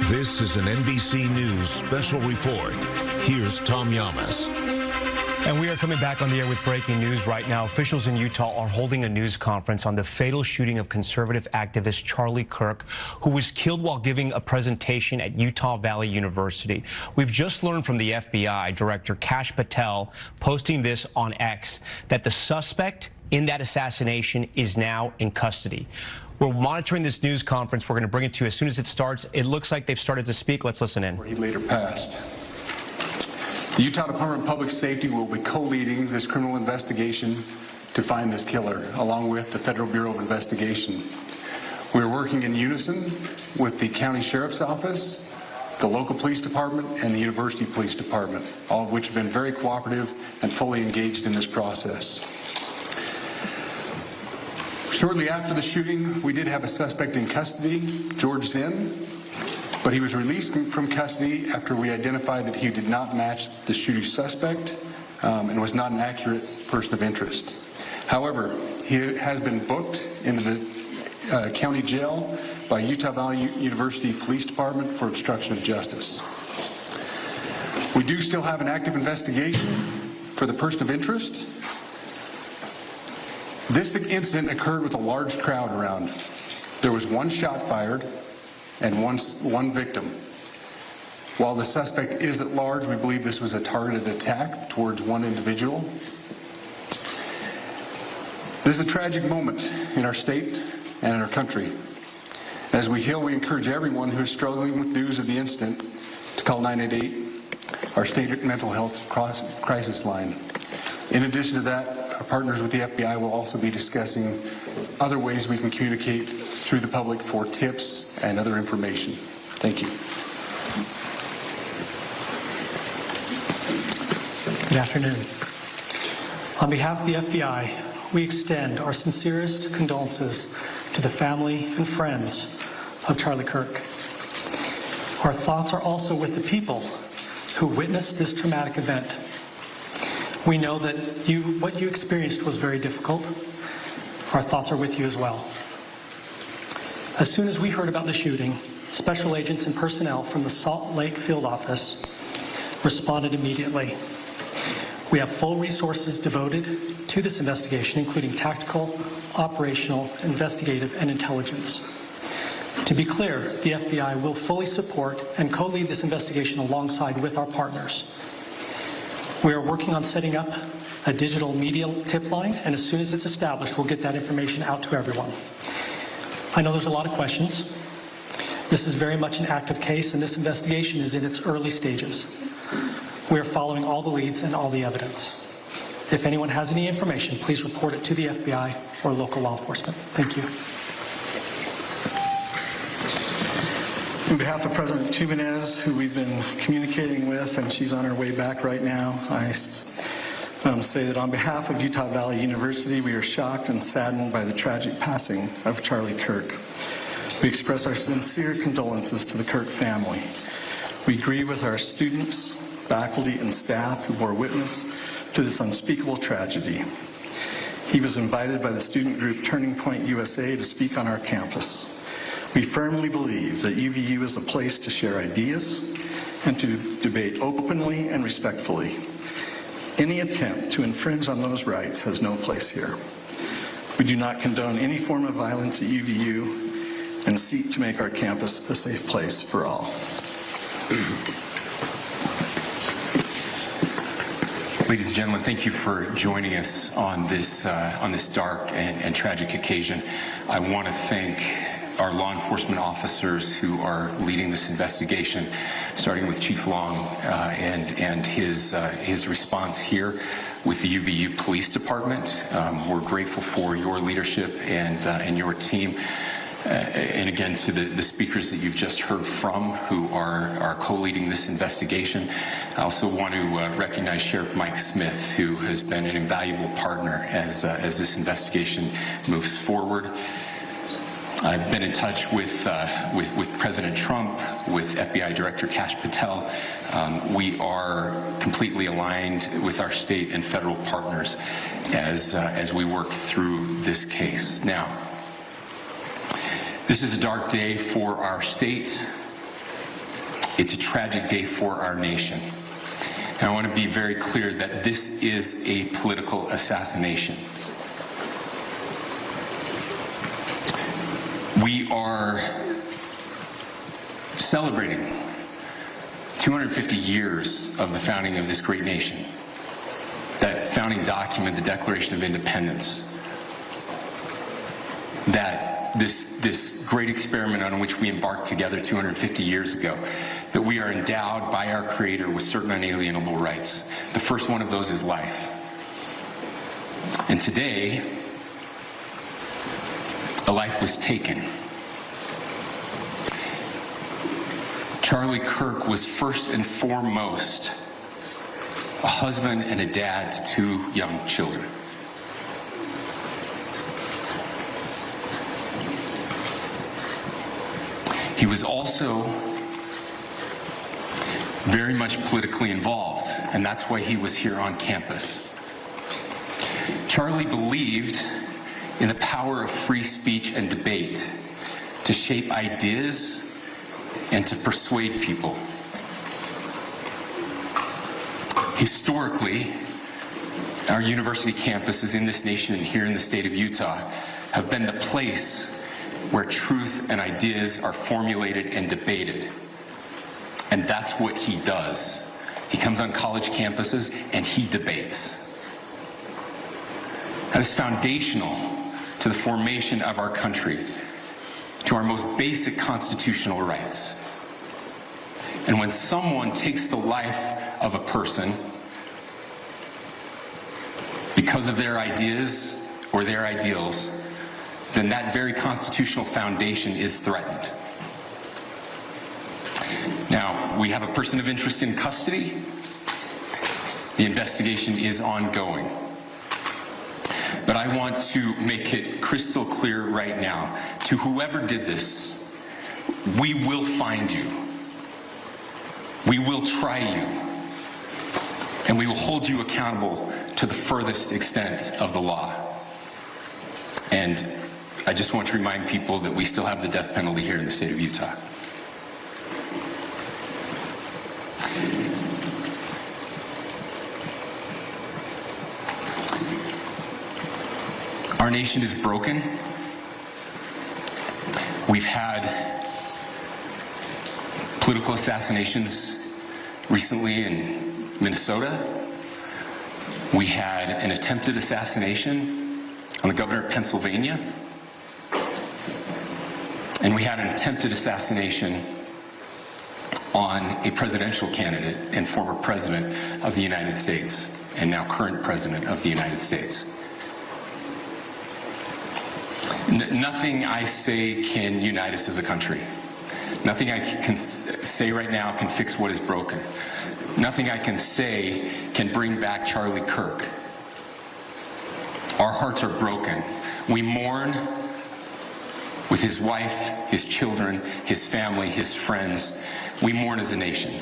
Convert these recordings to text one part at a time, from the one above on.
This is an NBC News special report. Here's Tom Yamas. And we are coming back on the air with breaking news right now. Officials in Utah are holding a news conference on the fatal shooting of conservative activist Charlie Kirk, who was killed while giving a presentation at Utah Valley University. We've just learned from the FBI Director Kash Patel, posting this on X, that the suspect in that assassination is now in custody. We're monitoring this news conference. We're going to bring it to you as soon as it starts. It looks like they've started to speak. Let's listen in. Where he later passed. The Utah Department of Public Safety will be co-leading this criminal investigation to find this killer, along with the Federal Bureau of Investigation. We're working in unison with the County Sheriff's Office, the local police department, and the University Police Department, all of which have been very cooperative and fully engaged in this process. Shortly after the shooting, we did have a suspect in custody, George Zinn, but he was released from custody after we identified that he did not match the shooting suspect and was not an accurate person of interest. However, he has been booked into the county jail by Utah Valley University Police Department for obstruction of justice. We do still have an active investigation for the person of interest. This incident occurred with a large crowd around. There was one shot fired and one victim. While the suspect is at large, we believe this was a targeted attack towards one individual. This is a tragic moment in our state and in our country. As we heal, we encourage everyone who is struggling with news of the incident to call 988, our state mental health crisis line. In addition to that, our partners with the FBI will also be discussing other ways we can communicate through the public for tips and other information. Thank you. Good afternoon. On behalf of the FBI, we extend our sincerest condolences to the family and friends of Charlie Kirk. Our thoughts are also with the people who witnessed this traumatic event. We know that what you experienced was very difficult. Our thoughts are with you as well. As soon as we heard about the shooting, special agents and personnel from the Salt Lake field office responded immediately. We have full resources devoted to this investigation, including tactical, operational, investigative, and intelligence. To be clear, the FBI will fully support and co-lead this investigation alongside with our partners. We are working on setting up a digital media tip line, and as soon as it's established, we'll get that information out to everyone. I know there's a lot of questions. This is very much an active case, and this investigation is in its early stages. We are following all the leads and all the evidence. If anyone has any information, please report it to the FBI or local law enforcement. Thank you. On behalf of President Tubanez, who we've been communicating with, and she's on her way back right now, I say that on behalf of Utah Valley University, we are shocked and saddened by the tragic passing of Charlie Kirk. We express our sincere condolences to the Kirk family. We grieve with our students, faculty, and staff who bore witness to this unspeakable tragedy. He was invited by the student group Turning Point USA to speak on our campus. We firmly believe that UVU is a place to share ideas and to debate openly and respectfully. Any attempt to infringe on those rights has no place here. We do not condone any form of violence at UVU and seek to make our campus a safe place for all. Ladies and gentlemen, thank you for joining us on this dark and tragic occasion. I want to thank our law enforcement officers who are leading this investigation, starting with Chief Long and his response here with the UVU Police Department. We're grateful for your leadership and your team. And again, to the speakers that you've just heard from who are co-leading this investigation. I also want to recognize Sheriff Mike Smith, who has been an invaluable partner as this investigation moves forward. I've been in touch with President Trump, with FBI Director Kash Patel. We are completely aligned with our state and federal partners as we work through this case. Now, This is a dark day for our state. It's a tragic day for our nation. And I want to be very clear that this is a political assassination. We are celebrating 250 years of the founding of this great nation. That founding document, the Declaration of Independence, that this great experiment on which we embarked together 250 years ago, that we are endowed by our Creator with certain unalienable rights. The first one of those is life. And today, a life was taken. Charlie Kirk was first and foremost a husband and a dad to 2 young children. He was also very much politically involved, and that's why he was here on campus. Charlie believed in the power of free speech and debate to shape ideas and to persuade people. Historically, our university campuses in this nation and here in the state of Utah have been the place where truth and ideas are formulated and debated. And that's what he does. He comes on college campuses and he debates. That is foundational to the formation of our country, to our most basic constitutional rights. And when someone takes the life of a person because of their ideas or their ideals, then that very constitutional foundation is threatened. Now, we have a person of interest in custody. The investigation is ongoing. But I want to make it crystal clear right now, to whoever did this, we will find you. We will try you. And we will hold you accountable to the furthest extent of the law. And I just want to remind people that we still have the death penalty here in the state of Utah. Our nation is broken. We've had political assassinations recently in Minnesota. We had an attempted assassination on the governor of Pennsylvania. And we had an attempted assassination on a presidential candidate and former president of the United States, and now current president of the United States. Nothing I say can unite us as a country. Nothing I can say right now can fix what is broken. Nothing I can say can bring back Charlie Kirk. Our hearts are broken. We mourn with his wife, his children, his family, his friends. We mourn as a nation.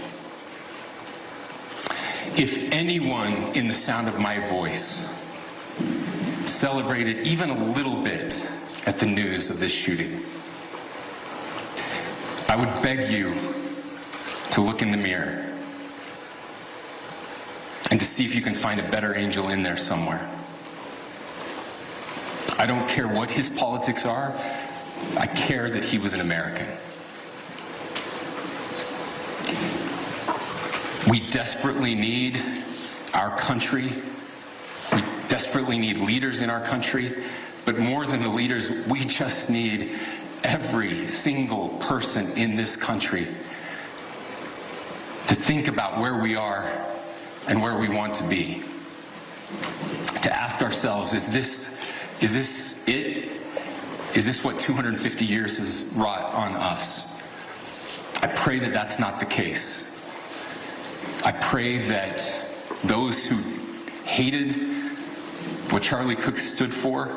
If anyone in the sound of my voice celebrated even a little bit at the news of this shooting, I would beg you to look in the mirror and to see if you can find a better angel in there somewhere. I don't care what his politics are. I care that he was an American. We desperately need our country. We desperately need leaders in our country. But more than the leaders, we just need every single person in this country to think about where we are and where we want to be. To ask ourselves, is this it? Is this what 250 years has wrought on us? I pray that that's not the case. I pray that those who hated what Charlie Kirk stood for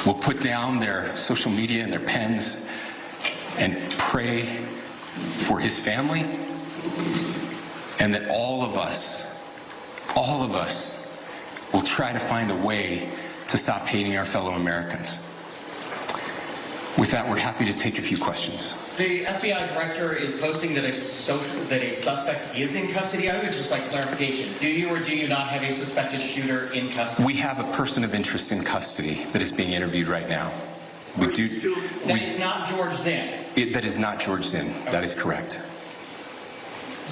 will put down their social media and their pens and pray for his family, and that all of us will try to find a way to stop hating our fellow Americans. With that, we're happy to take a few questions. The FBI director is posting that a suspect is in custody. I would just like clarification. Do you or do you not have a suspected shooter in custody? We have a person of interest in custody that is being interviewed right now. We do. That is not George Zinn. That is not George Zinn. Okay. That is correct.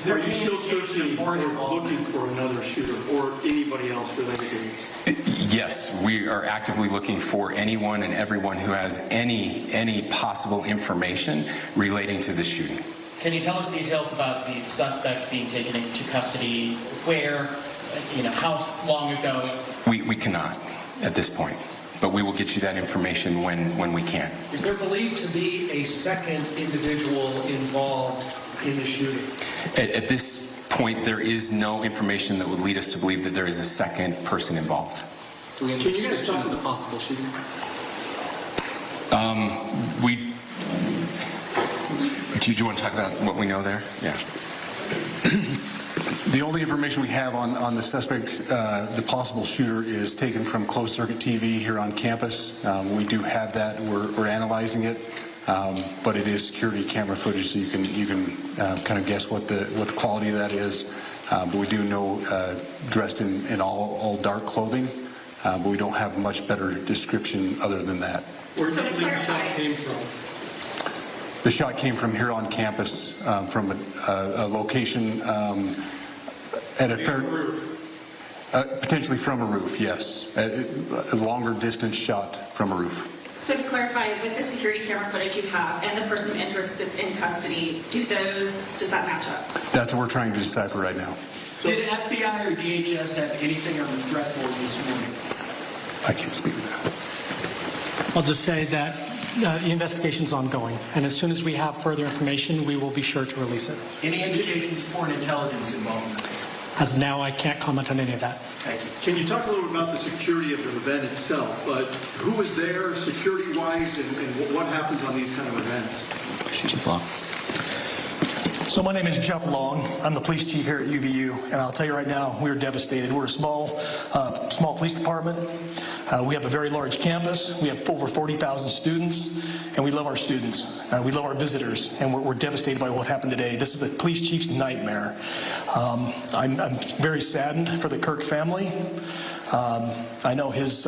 Are you still searching or looking for another shooter or anybody else related to this? Yes, we are actively looking for anyone and everyone who has any possible information relating to this shooting. Can you tell us details about the suspect being taken into custody? Where? How long ago? We cannot at this point, but we will get you that information when we can. Is there believed to be a second individual involved in the shooting? At this point, there is no information that would lead us to believe that there is a second person involved. Can you guys talk about the possible shooting? Do you want to talk about what we know there? Yeah. The only information we have on the suspect, the possible shooter, is taken from closed circuit TV here on campus. We do have that. We're analyzing it. But it is security camera footage, so you can kind of guess what the quality of that is. But we do know dressed in all dark clothing, but we don't have much better description other than that. Where do you believe the shot came from? The shot came from here on campus, from a location at a fair, potentially from a roof. Yes, a longer distance shot from a roof. So to clarify, with the security camera footage you have and the person of interest that's in custody, does that match up? That's what we're trying to decipher right now. So did FBI or DHS have anything on the threat board this morning? I can't speak to that. I'll just say that the investigation's ongoing, and as soon as we have further information, we will be sure to release it. Any indications of foreign intelligence involvement? As of now, I can't comment on any of that. Thank you. Can you talk a little bit about the security of the event itself? Who was there security-wise and what happens on these kind of events? Chief Long. So my name is Jeff Long. I'm the police chief here at UVU, and I'll tell you right now, we're devastated. We're a small police department. We have a very large campus. We have over 40,000 students, and we love our students. We love our visitors, and we're devastated by what happened today. This is the police chief's nightmare. I'm very saddened for the Kirk family. I know his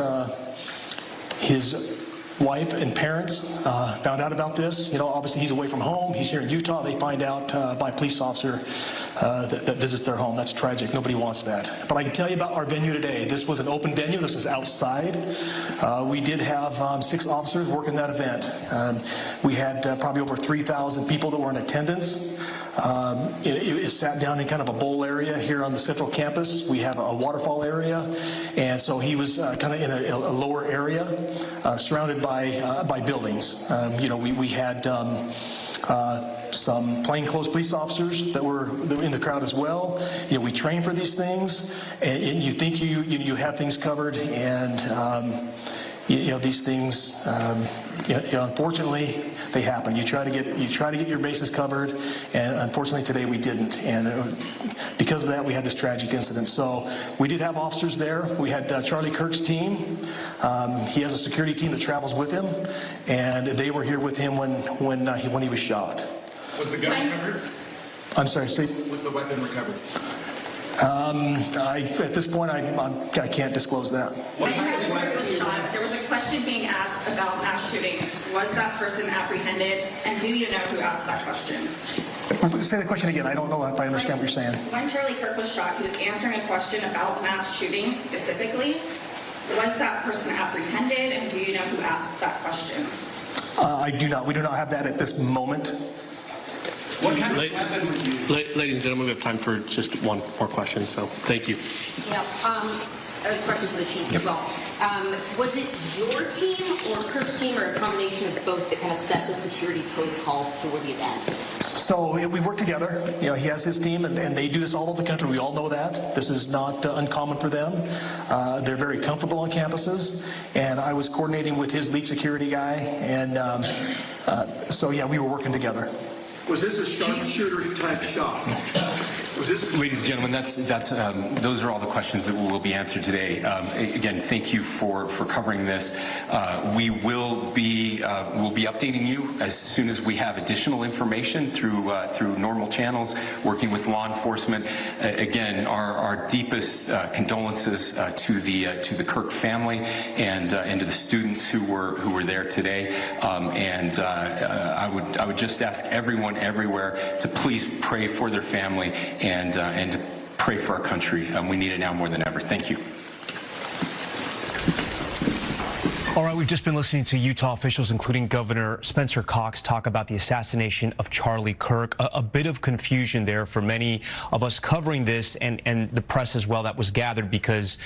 wife and parents found out about this. Obviously he's away from home. He's here in Utah. They find out by a police officer that visits their home. That's tragic. Nobody wants that. But I can tell you about our venue today. This was an open venue. This was outside. We did have 6 officers working that event. We had probably over 3,000 people that were in attendance. It sat down in kind of a bowl area here on the central campus. We have a waterfall area, and so he was kind of in a lower area, surrounded by buildings. We had some plainclothes police officers that were in the crowd as well. We train for these things, and you think you have things covered, and these things, unfortunately, they happen. You try to get your bases covered, and unfortunately today we didn't. And because of that, we had this tragic incident. So we did have officers there. We had Charlie Kirk's team. He has a security team that travels with him, and they were here with him when he was shot. Was the gun recovered? I'm sorry, Steve? Was the weapon recovered? At this point, I can't disclose that. When Kirk was shot, there was a question being asked about mass shooting. Was that person apprehended? And do you know who asked that question? Say the question again. I don't know if I understand what you're saying. When Charlie Kirk was shot, he was answering a question about mass shootings specifically. Was that person apprehended? And do you know who asked that question? I do not. We do not have that at this moment. What kind of weapon was used? Ladies and gentlemen, we have time for just one more question, so thank you. Yeah, a question for the chief as well. Was it your team or Kirk's team or a combination of both that kind of set the security protocol for the event? So we work together. He has his team, and they do this all over the country. We all know that. This is not uncommon for them. They're very comfortable on campuses, and I was coordinating with his lead security guy, and so yeah, we were working together. Was this a sharpshooter type shot? Ladies and gentlemen, those are all the questions that will be answered today. Again, thank you for covering this. We will be updating you as soon as we have additional information through normal channels, working with law enforcement. Again, our deepest condolences to the Kirk family and to the students who were there today. I would just ask everyone everywhere to please pray for their family and to pray for our country. We need it now more than ever. Thank you. All right, we've just been listening to Utah officials, including Governor Spencer Cox, talk about the assassination of Charlie Kirk. A bit of confusion there for many of us covering this and the press as well that was gathered, because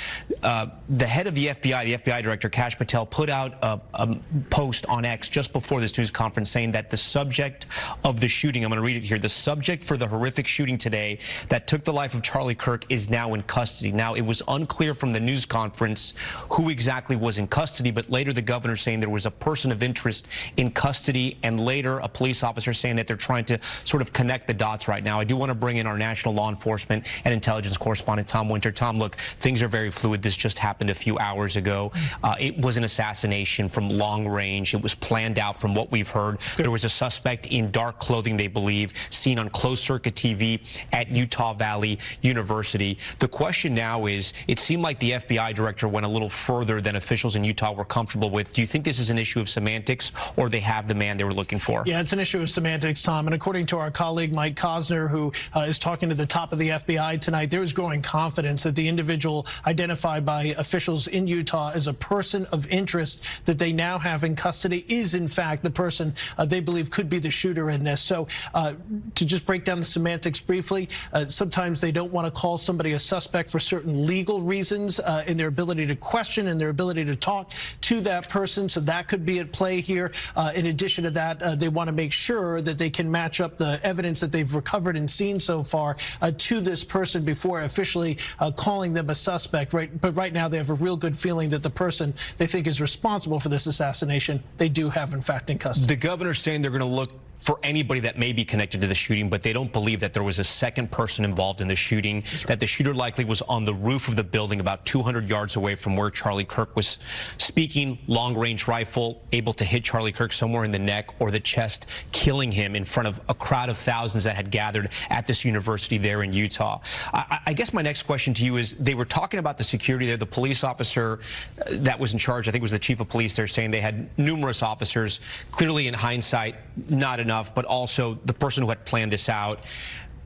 the head of the FBI Director, Kash Patel, put out a post on X just before this news conference saying that the subject of the shooting, I'm going to read it here, the subject for the horrific shooting today that took the life of Charlie Kirk is now in custody. Now, it was unclear from the news conference who exactly was in custody, but later the governor saying there was a person of interest in custody, and later a police officer saying that they're trying to sort of connect the dots right now. I do want to bring in our national law enforcement and intelligence correspondent, Tom Winter. Tom, look, things are very fluid. This just happened a few hours ago. It was an assassination from long range. It was planned out from what we've heard. There was a suspect in dark clothing, they believe, seen on closed-circuit TV at Utah Valley University. The question now is, it seemed like the FBI director went a little further than officials in Utah were comfortable with. Do you think this is an issue of semantics, or they have the man they were looking for? Yeah, it's an issue of semantics, Tom. And according to our colleague Mike Kostner, who is talking to the top of the FBI tonight, there is growing confidence that the individual identified by officials in Utah as a person of interest that they now have in custody is, in fact, the person they believe could be the shooter in this. So to just break down the semantics briefly, sometimes they don't want to call somebody a suspect for certain legal reasons in their ability to question and their ability to talk to that person, so that could be at play here. In addition to that, they want to make sure that they can match up the evidence that they've recovered and seen so far to this person before officially calling them a suspect. But right now, they have a real good feeling that the person they think is responsible for this assassination, they do have, in fact, in custody. The governor's saying they're going to look for anybody that may be connected to the shooting, but they don't believe that there was a second person involved in the shooting, that the shooter likely was on the roof of the building about 200 yards away from where Charlie Kirk was speaking, long-range rifle, able to hit Charlie Kirk somewhere in the neck or the chest, killing him in front of a crowd of thousands that had gathered at this university there in Utah. I guess my next question to you is, they were talking about the security there. The police officer that was in charge, I think it was the chief of police there, saying they had numerous officers. Clearly, in hindsight, not enough, but also the person who had planned this out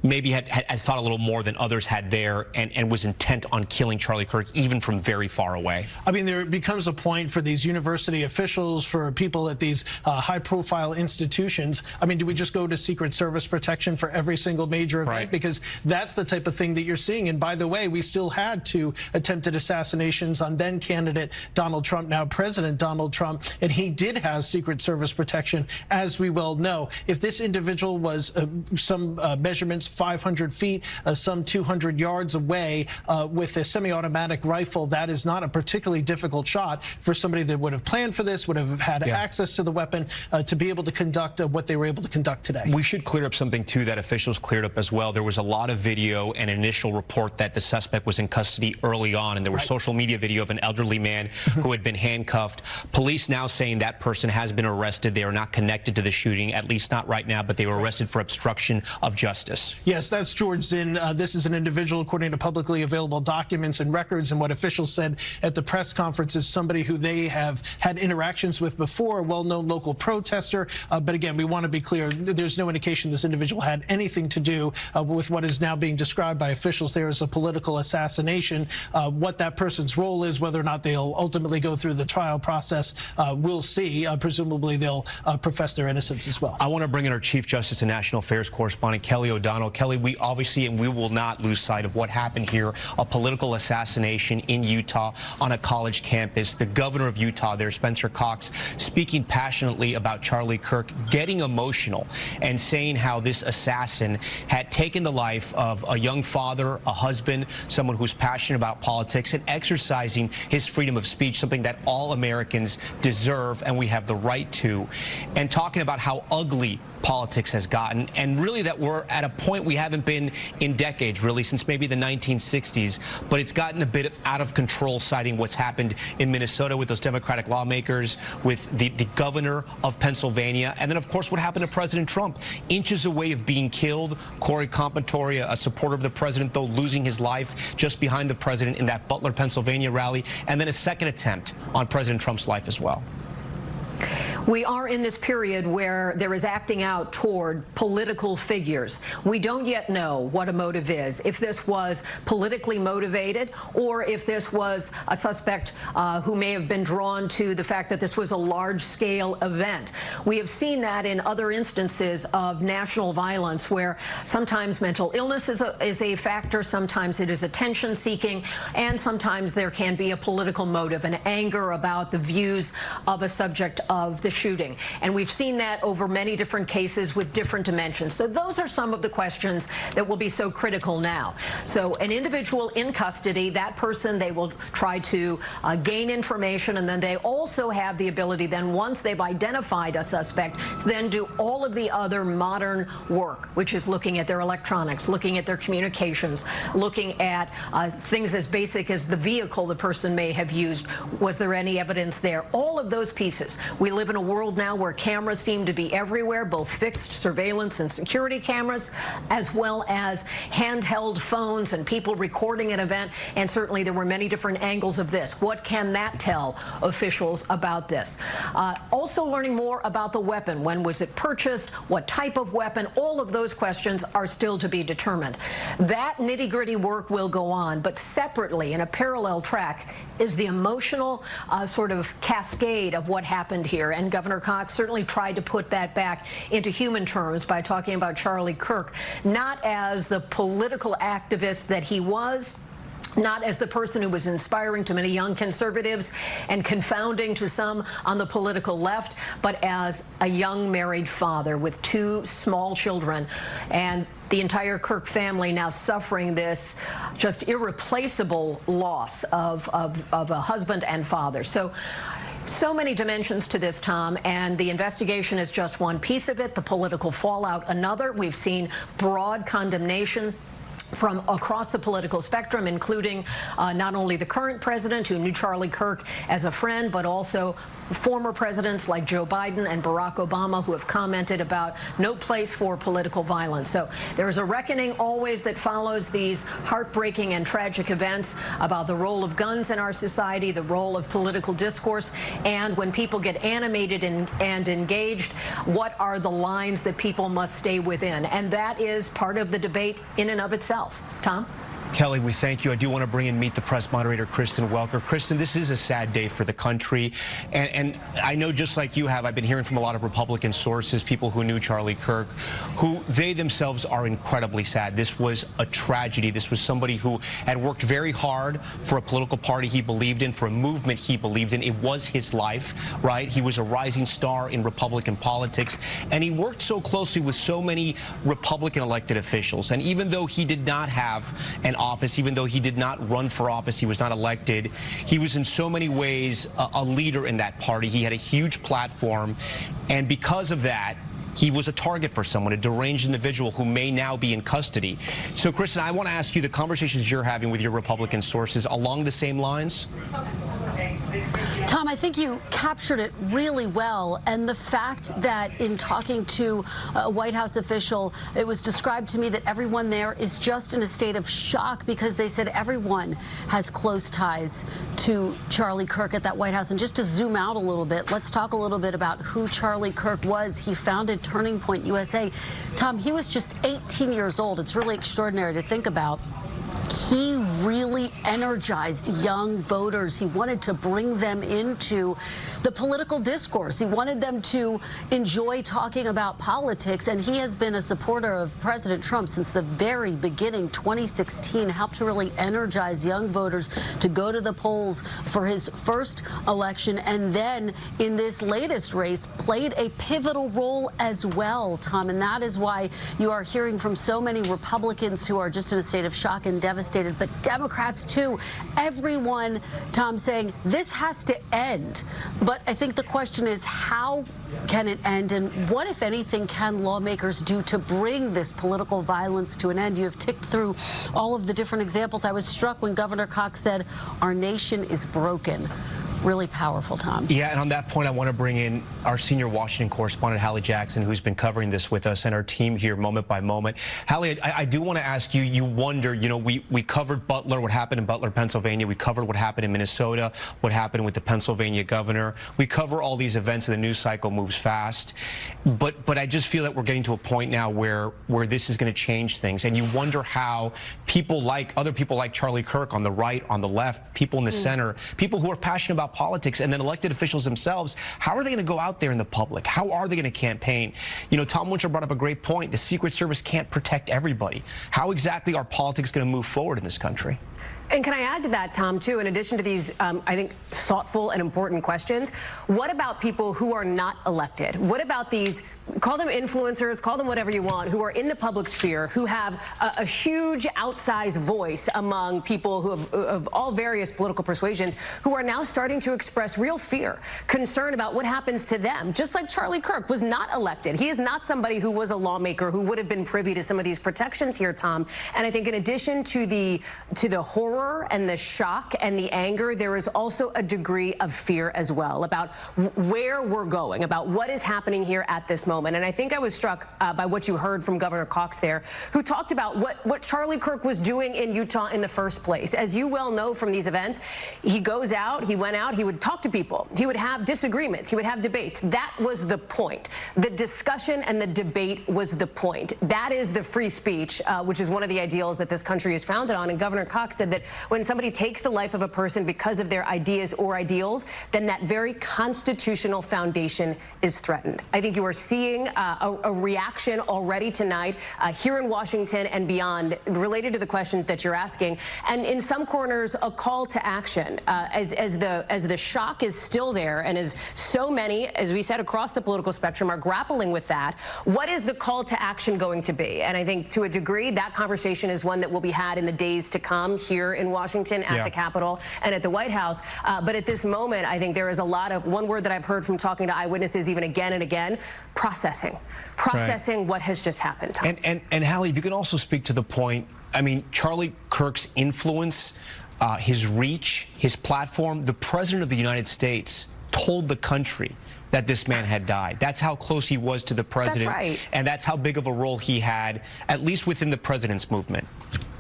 maybe had thought a little more than others had there, and was intent on killing Charlie Kirk even from very far away. I mean, there becomes a point for these university officials, for people at these high-profile institutions. I mean, do we just go to Secret Service protection for every single major event? Right. Because that's the type of thing that you're seeing. And by the way, we still had 2 attempted assassinations on then-candidate Donald Trump, now President Donald Trump, and he did have Secret Service protection, as we well know. If this individual was some measurements 500 feet, some 200 yards away with a semi-automatic rifle, that is not a particularly difficult shot for somebody that would have planned for this, would have had access to the weapon to be able to conduct what they were able to conduct today. We should clear up something, too, that officials cleared up as well. There was a lot of video and initial report that the suspect was in custody early on, and there was social media video of an elderly man who had been handcuffed. Police now saying that person has been arrested. They are not connected to the shooting, at least not right now, but they were arrested for obstruction of justice. Yes, that's George Zinn. This is an individual, according to publicly available documents and records, and what officials said at the press conference is somebody who they have had interactions with before, a well-known local protester. But again, we want to be clear, there's no indication this individual had anything to do with what is now being described by officials there as a political assassination. What that person's role is, whether or not they'll ultimately go through the trial process, we'll see. Presumably, they'll profess their innocence as well. I want to bring in our Chief Justice and National Affairs correspondent, Kelly O'Donnell. Kelly, we obviously, and we will not lose sight of what happened here, a political assassination in Utah on a college campus. The governor of Utah there, Spencer Cox, speaking passionately about Charlie Kirk, getting emotional and saying how this assassin had taken the life of a young father, a husband, someone who's passionate about politics and exercising his freedom of speech, something that all Americans deserve and we have the right to, and talking about how ugly politics has gotten, and really that we're at a point point we haven't been in decades, really, since maybe the 1960s. But it's gotten a bit out of control, citing what's happened in Minnesota with those Democratic lawmakers, with the governor of Pennsylvania, and then, of course, what happened to President Trump. Inches away of being killed. Corey Compatoria, a supporter of the president, though, losing his life just behind the president in that Butler, Pennsylvania rally, and then a second attempt on President Trump's life as well. We are in this period where there is acting out toward political figures. We don't yet know what a motive is, if this was politically motivated or if this was a suspect who may have been drawn to the fact that this was a large-scale event. We have seen that in other instances of national violence where sometimes mental illness is a factor, sometimes it is attention-seeking, and sometimes there can be a political motive, an anger about the views of a subject of the shooting. And we've seen that over many different cases with different dimensions. So those are some of the questions that will be so critical now. So an individual in custody, that person, they will try to gain information, and then they also have the ability then, once they've identified a suspect, to then do all of the other modern work, which is looking at their electronics, looking at their communications, looking at things as basic as the vehicle the person may have used. Was there any evidence there? All of those pieces. We live in a world now where cameras seem to be everywhere, both fixed surveillance and security cameras, as well as handheld phones and people recording an event. And certainly there were many different angles of this. What can that tell officials about this? Also learning more about the weapon. When was it purchased? What type of weapon? All of those questions are still to be determined. That nitty-gritty work will go on, but separately, in a parallel track, is the emotional sort of cascade of what happened here. And Governor Cox certainly tried to put that back into human terms by talking about Charlie Kirk, not as the political activist that he was, not as the person who was inspiring to many young conservatives and confounding to some on the political left, but as a young married father with 2 small children, and the entire Kirk family now suffering this just irreplaceable loss of a husband and father. So many dimensions to this, Tom, and the investigation is just one piece of it, the political fallout another. We've seen broad condemnation from across the political spectrum, including not only the current president, who knew Charlie Kirk as a friend, but also former presidents like Joe Biden and Barack Obama, who have commented about no place for political violence. So there is a reckoning always that follows these heartbreaking and tragic events about the role of guns in our society, the role of political discourse, and when people get animated and engaged, what are the lines that people must stay within? And that is part of the debate in and of itself. Tom? Kelly, we thank you. I do want to bring in Meet the Press moderator Kristen Welker. Kristen, this is a sad day for the country. And I know, just like you have, I've been hearing from a lot of Republican sources, people who knew Charlie Kirk, who they themselves are incredibly sad. This was a tragedy. This was somebody who had worked very hard for a political party he believed in, for a movement he believed in. It was his life, right? He was a rising star in Republican politics, and he worked so closely with so many Republican elected officials. And even though he did not have an office, even though he did not run for office, he was not elected, he was in so many ways a leader in that party. He had a huge platform, and because of that, he was a target for someone, a deranged individual who may now be in custody. So, Kristen, I want to ask you, the conversations you're having with your Republican sources along the same lines? Tom, I think you captured it really well, and the fact that in talking to a White House official, it was described to me that everyone there is just in a state of shock because they said everyone has close ties to Charlie Kirk at that White House. And just to zoom out a little bit, let's talk a little bit about who Charlie Kirk was. He founded Turning Point USA. Tom, he was just 18 years old. It's really extraordinary to think about. He really energized young voters. He wanted to bring them into the political discourse. He wanted them to enjoy talking about politics, and he has been a supporter of President Trump since the very beginning. 2016 helped to really energize young voters to go to the polls for his first election, and then in this latest race played a pivotal role as well, Tom, and that is why you are hearing from so many Republicans who are just in a state of shock and devastated, but Democrats too. Everyone, Tom, saying this has to end. But But I think the question is, how can it end, and what, if anything, can lawmakers do to bring this political violence to an end? You have ticked through all of the different examples. I was struck when Governor Cox said, "Our nation is broken." Really powerful, Tom. Yeah, and on that point, I want to bring in our senior Washington correspondent, Hallie Jackson, who's been covering this with us, and our team here moment by moment. Hallie, I do want to ask you, you wonder, you know, we covered Butler, what happened in Butler, Pennsylvania. We covered what happened in Minnesota, what happened with the Pennsylvania governor. We cover all these events, and the news cycle moves fast. But I just feel that we're getting to a point now where this is going to change things, and you wonder how other people like Charlie Kirk on the right, on the left, people in the center, people who are passionate about politics, and then elected officials themselves, how are they going to go out there in the public? How are they going to campaign? You know, Tom Winter brought up a great point. The Secret Service can't protect everybody. How exactly are politics going to move forward in this country? And can I add to that, Tom, too, in addition to these, I think, thoughtful and important questions, what about people who are not elected? What about these, call them influencers, call them whatever you want, who are in the public sphere, who have a huge outsized voice among people who have of all various political persuasions, who are now starting to express real fear, concern about what happens to them, just like Charlie Kirk was not elected. He is not somebody who was a lawmaker who would have been privy to some of these protections here, Tom. And I think in addition to the horror and the shock and the anger, there is also a degree of fear as well about where we're going, about what is happening here at this moment. And I think I was struck by what you heard from Governor Cox there, who talked about what Charlie Kirk was doing in Utah in the first place. As you well know from these events, he goes out, he went out, he would talk to people, he would have disagreements, he would have debates. That was the point. The discussion and the debate was the point. That is the free speech, which is one of the ideals that this country is founded on. And Governor Cox said that when somebody takes the life of a person because of their ideas or ideals, then that very constitutional foundation is threatened. I think you are seeing a reaction already tonight here in Washington and beyond related to the questions that you're asking, and in some corners a call to action as the shock is still there, and as so many, as we said, across the political spectrum are grappling with that. What is the call to action going to be? And I think to a degree that conversation is one that will be had in the days to come here in Washington at the Capitol and at the White House. But at this moment, I think there is a lot of, one word that I've heard from talking to eyewitnesses even again and again, processing what has just happened. Tom. And Hallie, if you can also speak to the point, I mean, Charlie Kirk's influence, his reach, his platform, the President of the United States told the country that this man had died. That's how close he was to the president. That's right. And that's how big of a role he had, at least within the president's movement.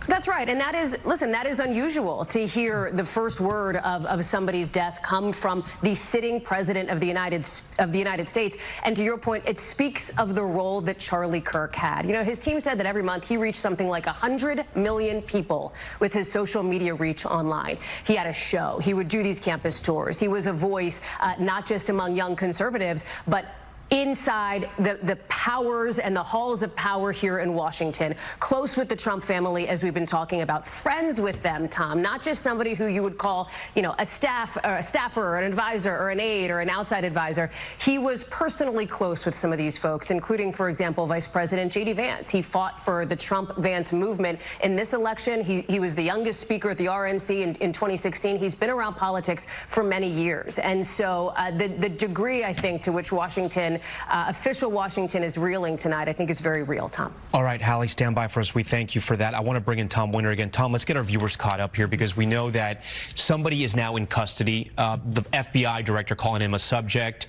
That's right, and that is, listen, that is unusual to hear the first word of somebody's death come from the sitting president of the United States. And to your point, it speaks of the role that Charlie Kirk had. You know, his team said that every month he reached something like 100 million people with his social media reach online. He had a show. He would do these campus tours. He was a voice not just among young conservatives, but inside the powers and the halls of power here in Washington, close with the Trump family, as we've been talking about, friends with them, Tom, not just somebody who you would call, you know, a staffer or an advisor or an aide or an outside advisor. He was personally close with some of these folks, including, for example, Vice President J.D. Vance. He fought for the Trump-Vance movement in this election. He was the youngest speaker at the RNC in 2016. He's been around politics for many years. And so the degree, I think, to which Washington, official Washington is reeling tonight, I think is very real, Tom. All right, Hallie, stand by for us. We thank you for that. I want to bring in Tom Winter again. Tom, let's get our viewers caught up here, because we know that somebody is now in custody. The FBI director calling him a subject.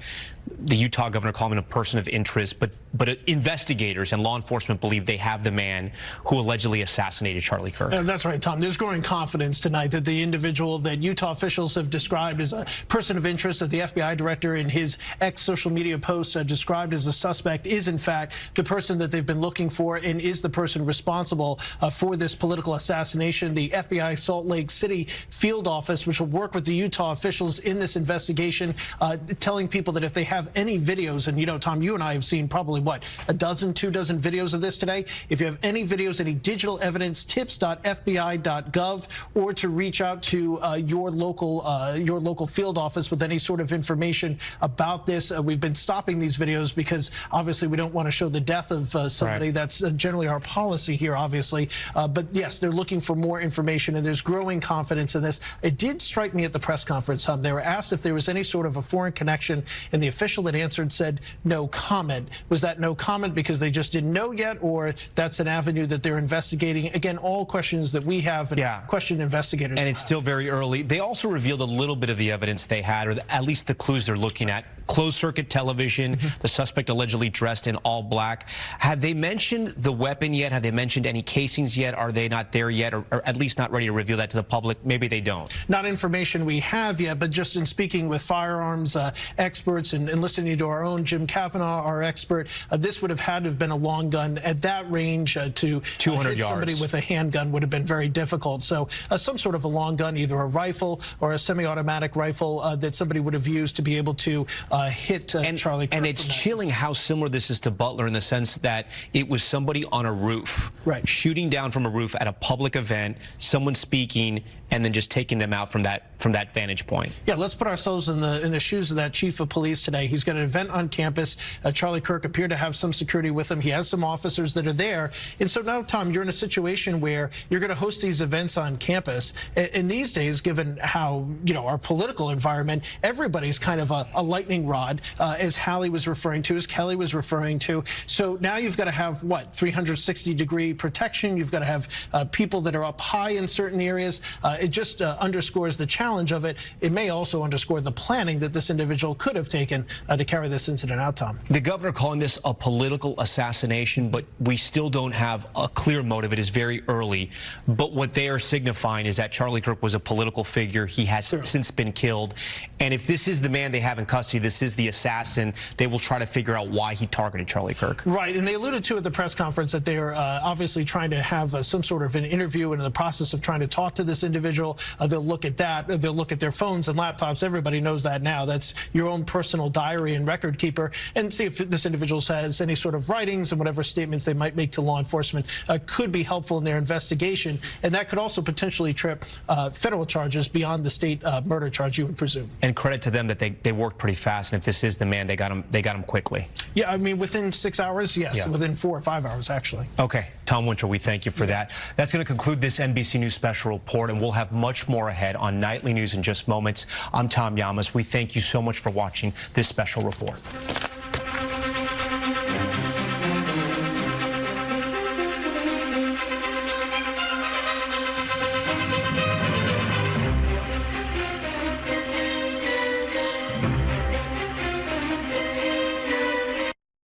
The Utah governor calling him a person of interest, but investigators and law enforcement believe they have the man who allegedly assassinated Charlie Kirk. That's right, Tom. There's growing confidence tonight that the individual that Utah officials have described as a person of interest, that the FBI director in his ex-social media post described as a suspect, is in fact the person that they've been looking for and is the person responsible for this political assassination. The FBI Salt Lake City field office, which will work with the Utah officials in this investigation, telling people that if they have any videos, and you know, Tom, you and I have seen probably, what, a dozen, 2 dozen videos of this today. If you have any videos, any digital evidence, tips.fbi.gov, or to reach out to your local field office with any sort of information about this. We've been stopping these videos because obviously we don't want to show the death of somebody. Right. That's generally our policy here, obviously. But yes, they're looking for more information, and there's growing confidence in this. It did strike me at the press conference, they were asked if there was any sort of a foreign connection, and the official that answered said no comment. Was that no comment because they just didn't know yet, or that's an avenue that they're investigating? Again, all questions that we have and question investigators. And it's still very early. They also revealed a little bit of the evidence they had, or at least the clues they're looking at. Closed circuit television, the suspect allegedly dressed in all black. Have they mentioned the weapon yet? Have they mentioned any casings yet? Are they not there yet, or at least not ready to reveal that to the public? Maybe they don't. Not information we have yet, but just in speaking with firearms experts and listening to our own Jim Kavanaugh, our expert, this would have had to have been a long gun at that range. To 200 hit yards. Somebody with a handgun would have been very difficult. So some sort of a long gun, either a rifle or a semi-automatic rifle that somebody would have used to be able to hit Charlie Kirk. And it's chilling how similar this is to Butler in the sense that it was somebody on a roof, shooting down from a roof at a public event, someone speaking, and then just taking them out from that vantage point. Yeah, let's put ourselves in the shoes of that chief of police today. He's got an event on campus. Charlie Kirk appeared to have some security with him. He has some officers that are there. And so now, Tom, you're in a situation where you're going to host these events on campus. And these days, given how, you know, our political environment, everybody's kind of a lightning rod, as Hallie was referring to, as Kelly was referring to. So now you've got to have, what, 360-degree protection. You've got to have people that are up high in certain areas. It just underscores the challenge of it. It may also underscore the planning that this individual could have taken to carry this incident out, Tom. The governor calling this a political assassination, but we still don't have a clear motive. It is very early. But what they are signifying is that Charlie Kirk was a political figure. He has since been killed. And if this is the man they have in custody, this is the assassin, they will try to figure out why he targeted Charlie Kirk. Right. And they alluded to at the press conference that they are obviously trying to have some sort of an interview, and in the process of trying to talk to this individual, they'll look at that. They'll look at their phones and laptops. Everybody knows that now. That's your own personal diary and record keeper, and see if this individual has any sort of writings and whatever statements they might make to law enforcement could be helpful in their investigation. And that could also potentially trip federal charges beyond the state murder charge, you would presume. And credit to them that they worked pretty fast. And if this is the man, they got him quickly. Yeah, I mean, within 6 hours, yes. Yeah. Within 4 or 5 hours, actually. Okay. Tom Winter, we thank you for that. That's going to conclude this NBC News special report, and we'll have much more ahead on Nightly News in just moments. I'm Tom Llamas. We thank you so much for watching this special report.